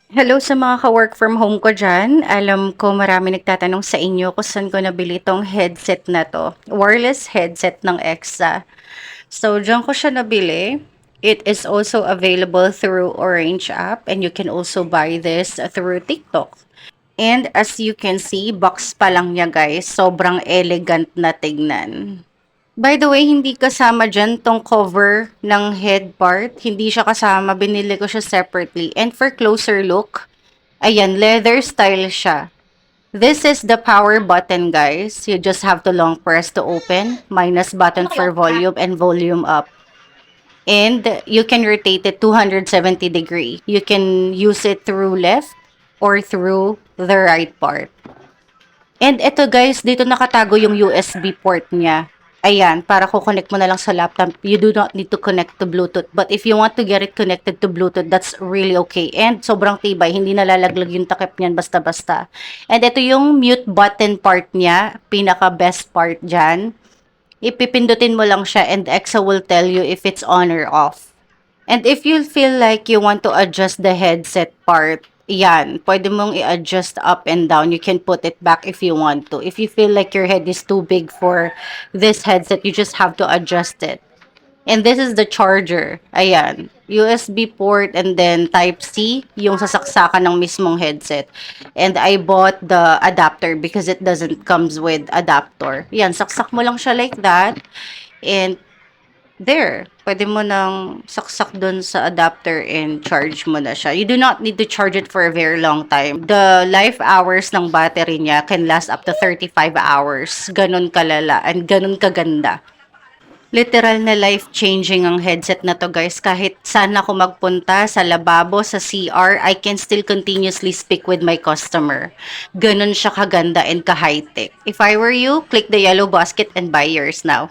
Hello sa mga ka-work from home ko dyan. Alam ko marami nagtatanong sa inyo kung saan ko nabili tong headset na to. Wireless headset ng EXA. So, dyan ko siya nabili. It is also available through Orange app and you can also buy this through TikTok. And as you can see, box pa lang niya guys. Sobrang elegant na tignan. By the way, hindi kasama dyan tong cover ng head part. Hindi siya kasama. Binili ko siya separately. And for closer look, ayan, leather style siya. This is the power button, guys. You just have to long press to open. Minus button for volume and volume up. And you can rotate it 270 degree. You can use it through left or through the right part. And ito guys, dito nakatago yung USB port niya. Ayan, para ko-connect mo na lang sa laptop. You do not need to connect to Bluetooth. But if you want to get it connected to Bluetooth, that's really okay. And sobrang tibay, hindi nalalaglag yung takip niyan basta-basta. And ito yung mute button part niya, pinaka-best part dyan. Ipipindutin mo lang siya and EXA will tell you if it's on or off. And if you feel like you want to adjust the headset part, yan, pwede mong i-adjust up and down. You can put it back if you want to. If you feel like your head is too big for this headset, you just have to adjust it. And this is the charger. Ayan. USB port and then Type-C, yung sasaksakan ng mismong headset. And I bought the adapter because it doesn't comes with adapter. Yan, saksak mo lang siya like that. And there, pwede mo nang saksak dun sa adapter and charge mo na siya. You do not need to charge it for a very long time. The life hours ng battery niya can last up to 35 hours. Ganun kalala and ganun kaganda. Literal na life-changing ang headset na to guys. Kahit saan ako magpunta, sa lababo, sa CR, I can still continuously speak with my customer. Ganun siya kaganda and ka-high-tech. If I were you, click the yellow basket and buy yours now.